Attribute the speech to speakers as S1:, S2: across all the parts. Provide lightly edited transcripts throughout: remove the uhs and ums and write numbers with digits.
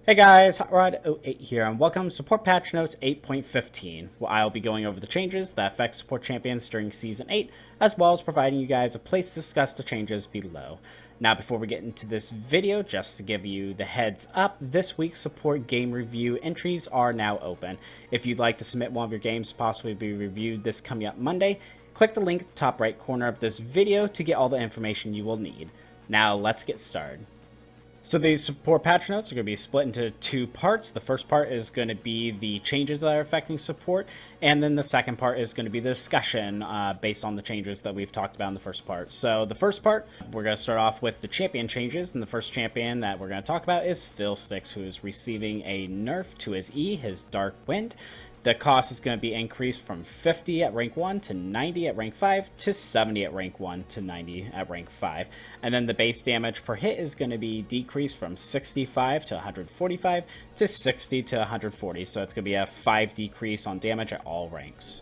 S1: Hey guys, HotRod08 here, and welcome to Support Patch Notes 8.15, where I'll be going over the changes that affect support champions during Season 8, as well as providing you guys a place to discuss the changes below. Now, before we get into this video, just to give you the heads up, this week's support game review entries are now open. If you'd like to submit one of your games to possibly be reviewed this coming up Monday, click the link at the top right corner of this video to get all the information you will need. Now, let's get started. So these support patch notes are going to be split into two parts. The first part is going to be the changes that are affecting support, and then the second part is going to be the discussion based on the changes that we've talked about in the first part. So the first part, we're going to start off with the champion changes, and the first champion that we're going to talk about is Fiddlesticks, who is receiving a nerf to his E, his Dark Wind. The cost is going to be increased from 50 at rank 1 to 90 at rank 5 to 70 at rank 1 to 90 at rank 5. And then the base damage per hit is going to be decreased from 65 to 145 to 60 to 140. So it's going to be a 5 decrease on damage at all ranks.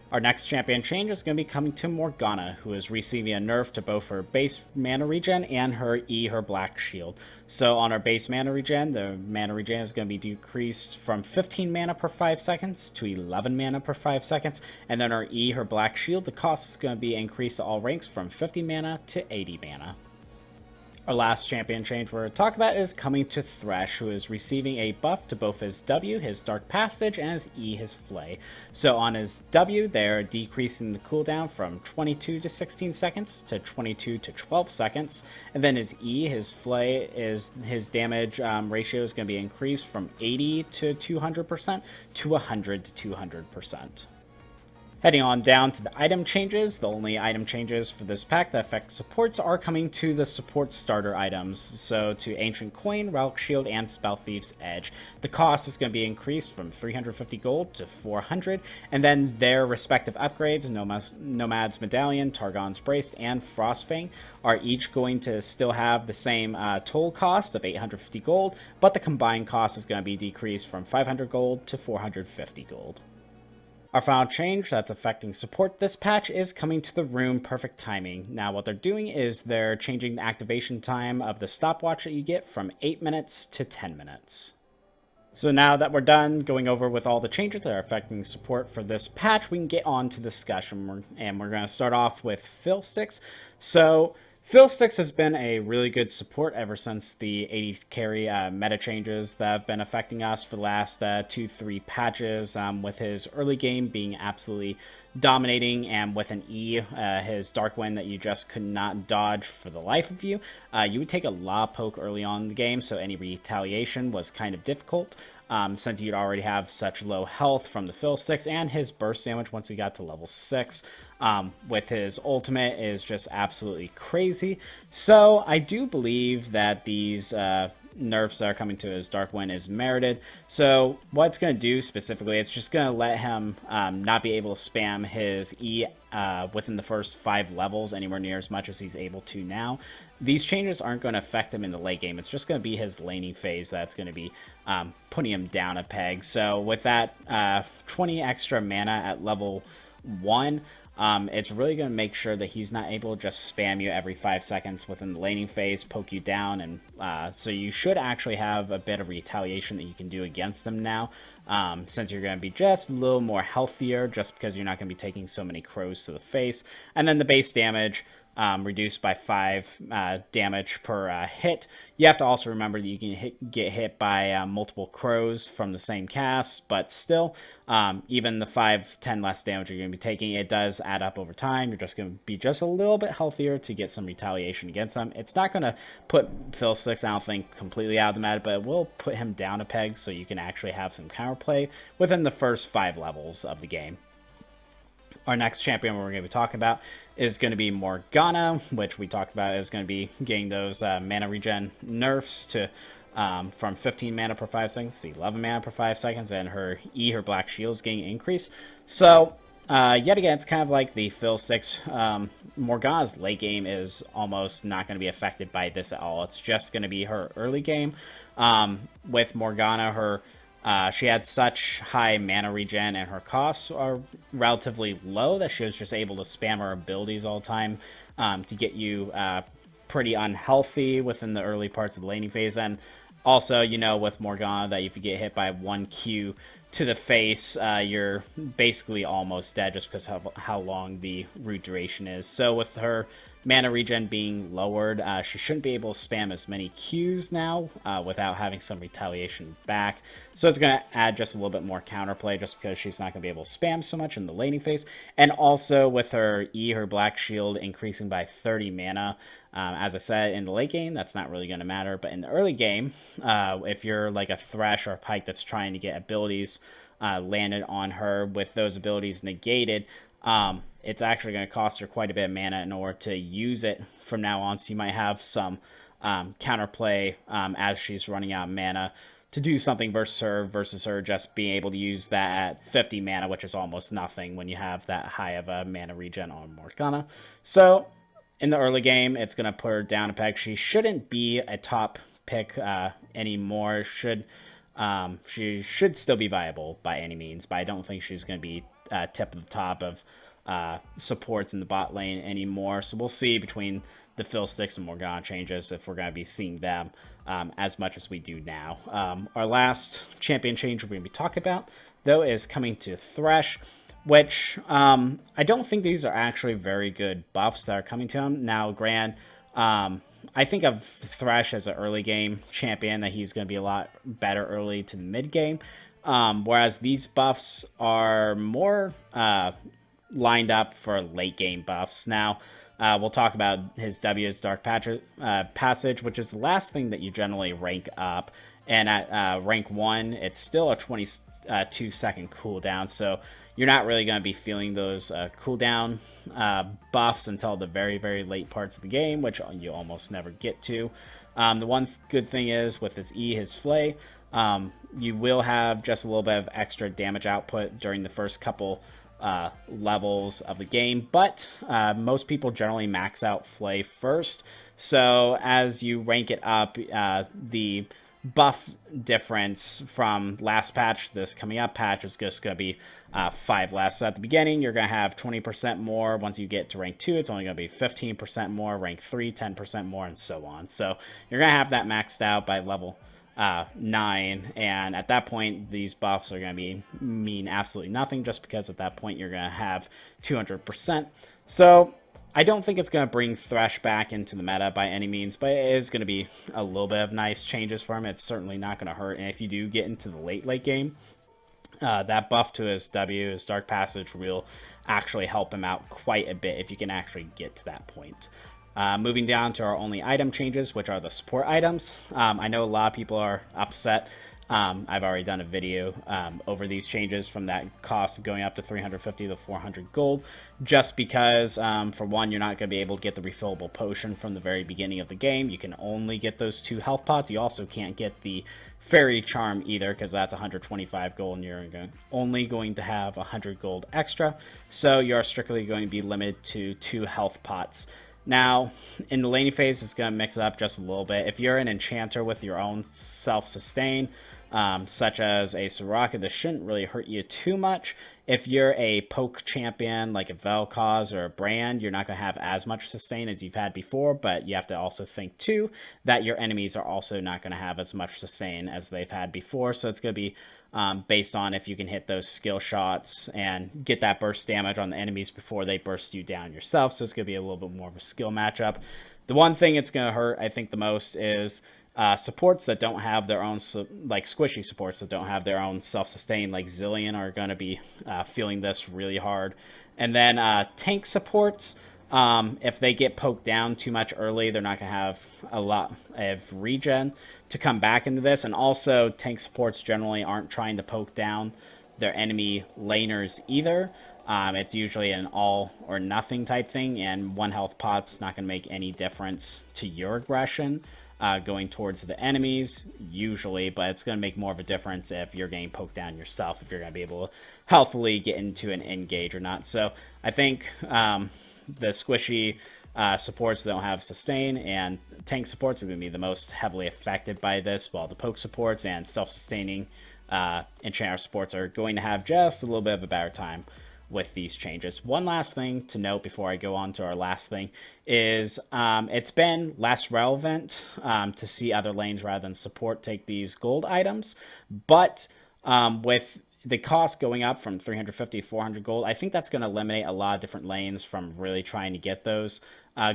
S1: Our next champion change is going to be coming to Morgana, who is receiving a nerf to both her base mana regen and her E, her black shield. So on our base mana regen, the mana regen is going to be decreased from 15 mana per 5 seconds to 11 mana per 5 seconds. And then our E, her black shield, the cost is going to be increased to all ranks from 50 mana to 80 mana. Our last champion change we're going to talk about is coming to Thresh, who is receiving a buff to both his W, his Dark Passage, and his E, his Flay. So on his W, they're decreasing the cooldown from 22 to 16 seconds to 22 to 12 seconds. And then his E, his Flay, his damage ratio is going to be increased from 80 to 200% to 100 to 200%. Heading on down to the item changes, the only item changes for this pack that affect supports are coming to the support starter items. So to Ancient Coin, Relic Shield, and Spell Thief's Edge. The cost is going to be increased from 350 gold to 400, and then their respective upgrades, Nomad's Medallion, Targon's Brace, and Frostfang, are each going to still have the same total cost of 850 gold, but the combined cost is going to be decreased from 500 gold to 450 gold. Our final change that's affecting support this patch is coming to the room Perfect Timing. Now what they're doing is they're changing the activation time of the stopwatch that you get from 8 minutes to 10 minutes. So now that we're done going over with all the changes that are affecting support for this patch, we can get on to discussion, and we're going to start off with Fiddlesticks. So Fiddlesticks has been a really good support ever since the 80 carry meta changes that have been affecting us for the last 2-3 patches, with his early game being absolutely dominating, and with an E, his Dark Wind that you just could not dodge for the life of you. You would take a lot of poke early on in the game, so any retaliation was kind of difficult. Since you'd already have such low health from the Fiddlesticks, and his burst damage once he got to level 6 with his ultimate is just absolutely crazy. So I do believe that these nerfs that are coming to his Dark Wind is merited. So what it's going to do specifically, it's just going to let him not be able to spam his E within the first 5 levels anywhere near as much as he's able to now. These changes aren't going to affect him in the late game. It's just going to be his laning phase that's going to be putting him down a peg. So with that 20 extra mana at level 1, it's really going to make sure that he's not able to just spam you every 5 seconds within the laning phase, poke you down, and so you should actually have a bit of retaliation that you can do against him now, since you're going to be just a little more healthier, just because you're not going to be taking so many crows to the face. And then the base damage, reduced by 5 damage per hit. You have to also remember that you can get hit by multiple crows from the same cast, but still, even the 5-10 less damage you're going to be taking, it does add up over time. You're just going to be just a little bit healthier to get some retaliation against them. It's not going to put Fiddlesticks, I don't think, completely out of the meta, but it will put him down a peg so you can actually have some counterplay within the first 5 levels of the game. Our next champion we're going to be talking about is going to be Morgana, which we talked about is going to be getting those mana regen nerfs to from 15 mana per 5 seconds to 11 mana per 5 seconds, and her E, her black shield, is getting increased. So yet again, it's kind of like the Fiddlesticks. Morgana's late game is almost not going to be affected by this at all. It's just going to be her early game. With Morgana, she had such high mana regen and her costs are relatively low that she was just able to spam her abilities all the time to get you pretty unhealthy within the early parts of the laning phase. And Also, you know, with Morgana, that if you get hit by 1Q to the face, you're basically almost dead just because of how long the root duration is. So with her mana regen being lowered, she shouldn't be able to spam as many Qs now without having some retaliation back. So it's going to add just a little bit more counterplay just because she's not going to be able to spam so much in the laning phase. And also with her E, her Black Shield, increasing by 30 mana. As I said, in the late game, that's not really going to matter. But in the early game, if you're like a Thresh or a Pike that's trying to get abilities landed on her with those abilities negated, it's actually going to cost her quite a bit of mana in order to use it from now on. So you might have some counterplay as she's running out of mana to do something versus her just being able to use that at 50 mana, which is almost nothing when you have that high of a mana regen on Morgana. So in the early game, it's going to put her down a peg. She shouldn't be a top pick anymore. She should still be viable by any means, but I don't think she's going to be tip of the top of supports in the bot lane anymore. So we'll see between the Fiddlesticks and Morgana changes if we're going to be seeing them as much as we do now. Our last champion change we're going to be talking about, though, is coming to Thresh, which I don't think these are actually very good buffs that are coming to him. Now, I think of Thresh as an early game champion, that he's going to be a lot better early to the mid game, whereas these buffs are more lined up for late game buffs. Now, we'll talk about his W's Dark Passage, which is the last thing that you generally rank up, and at rank 1, it's still a 22-second cooldown, so you're not really going to be feeling those cooldown buffs until the very, very late parts of the game, which you almost never get to. The one good thing is with his E, his Flay, you will have just a little bit of extra damage output during the first couple levels of the game, but most people generally max out Flay first. So as you rank it up, the buff difference from last patch, this coming up patch, is just going to be 5 less. So at the beginning, you're going to have 20% more. Once you get to rank 2, it's only going to be 15% more. Rank 3, 10% more, and so on. So you're going to have that maxed out by level 9, and at that point, these buffs are going to mean absolutely nothing, just because at that point, you're going to have 200%. So I don't think it's going to bring Thresh back into the meta by any means, but it is going to be a little bit of nice changes for him. It's certainly not going to hurt, and if you do get into the late game, that buff to his W, his Dark Passage, will actually help him out quite a bit if you can actually get to that point. Moving down to our only item changes, which are the support items. I know a lot of people are upset. I've already done a video over these changes from that cost of going up to 350 to 400 gold, just because, for one, you're not going to be able to get the refillable potion from the very beginning of the game. You can only get those 2 health pots. You also can't get the Fairy Charm either, because that's 125 gold, and you're only going to have 100 gold extra. So you're strictly going to be limited to 2 health pots. Now, in the laning phase, it's going to mix it up just a little bit. If you're an enchanter with your own self-sustain, such as a Soraka, this shouldn't really hurt you too much. If you're a poke champion like a Vel'Koz or a Brand, you're not going to have as much sustain as you've had before, but you have to also think too that your enemies are also not going to have as much sustain as they've had before. So it's going to be based on if you can hit those skill shots and get that burst damage on the enemies before they burst you down yourself. So it's going to be a little bit more of a skill matchup. The one thing it's going to hurt, I think, the most is supports that don't have their own, like squishy supports that don't have their own self-sustain, like Zillion, are going to be feeling this really hard. And then tank supports, if they get poked down too much early, they're not going to have a lot of regen to come back into this. And also, tank supports generally aren't trying to poke down their enemy laners either. It's usually an all or nothing type thing, and 1 health pot's not going to make any difference to your aggression going towards the enemies, usually, but it's going to make more of a difference if you're getting poked down yourself, if you're going to be able to healthily get into an engage or not. So I think the squishy supports that don't have sustain and tank supports are going to be the most heavily affected by this, while the poke supports and self-sustaining enchanter supports are going to have just a little bit of a better time. with these changes. One last thing to note before I go on to our last thing is it's been less relevant to see other lanes rather than support take these gold items, but with the cost going up from 350 to 400 gold, I think that's going to eliminate a lot of different lanes from really trying to get those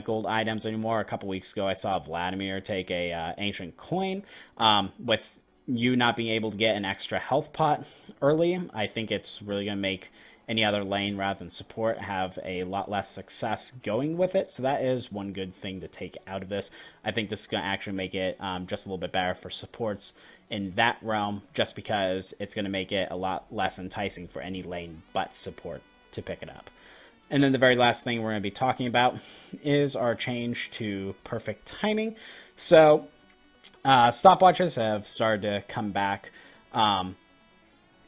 S1: gold items anymore. A couple weeks ago, I saw Vladimir take a ancient coin with you not being able to get an extra health pot early. I think it's really going to make any other lane rather than support have a lot less success going with it. So that is one good thing to take out of this. I think this is going to actually make it just a little bit better for supports in that realm, just because it's going to make it a lot less enticing for any lane but support to pick it up. And then the very last thing we're going to be talking about is our change to perfect timing. So stopwatches have started to come back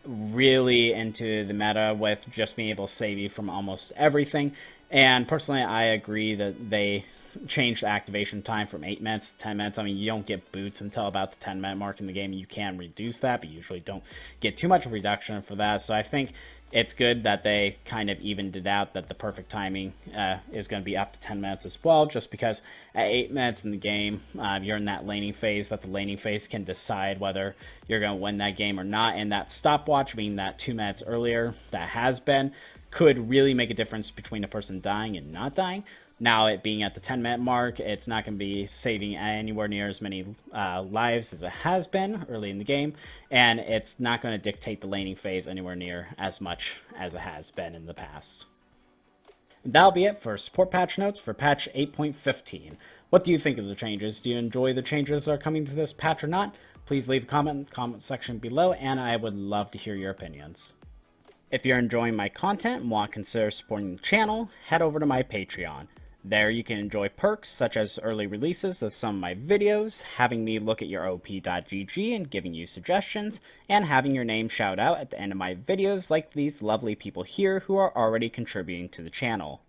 S1: really into the meta with just being able to save you from almost everything. And personally, I agree that they changed the activation time from 8 minutes to 10 minutes. I mean, you don't get boots until about the 10-minute mark in the game. You can reduce that, but you usually don't get too much of a reduction for that. So I think it's good that they kind of evened it out, that the perfect timing is going to be up to 10 minutes as well, just because at 8 minutes in the game, you're in that laning phase, that the laning phase can decide whether you're going to win that game or not. And that stopwatch, being that 2 minutes earlier that has been, could really make a difference between a person dying and not dying. Now, it being at the 10-minute mark, it's not going to be saving anywhere near as many lives as it has been early in the game, and it's not going to dictate the laning phase anywhere near as much as it has been in the past. And that'll be it for support patch notes for patch 8.15. What do you think of the changes? Do you enjoy the changes that are coming to this patch or not? Please leave a comment in the comment section below, and I would love to hear your opinions. If you're enjoying my content and want to consider supporting the channel, head over to my Patreon. There you can enjoy perks such as early releases of some of my videos, having me look at your op.gg and giving you suggestions, and having your name shout out at the end of my videos like these lovely people here who are already contributing to the channel.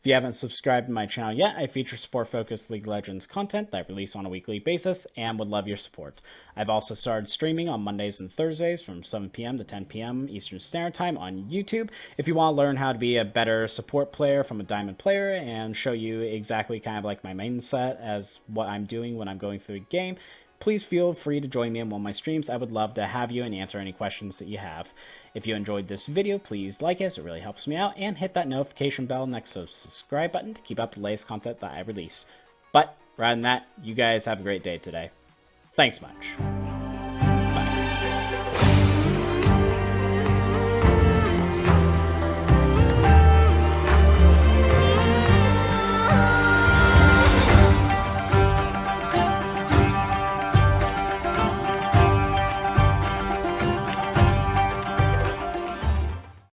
S1: If you haven't subscribed to my channel yet, I feature support-focused League of Legends content that I release on a weekly basis and would love your support. I've also started streaming on Mondays and Thursdays from 7 p.m. to 10 p.m. Eastern Standard Time on YouTube. If you want to learn how to be a better support player from a diamond player and show you exactly kind of like my mindset as what I'm doing when I'm going through a game, please feel free to join me on one of my streams. I would love to have you and answer any questions that you have. If you enjoyed this video, please like it, it really helps me out, and hit that notification bell next to the subscribe button to keep up with the latest content that I release. But rather than that, you guys have a great day today. Thanks much.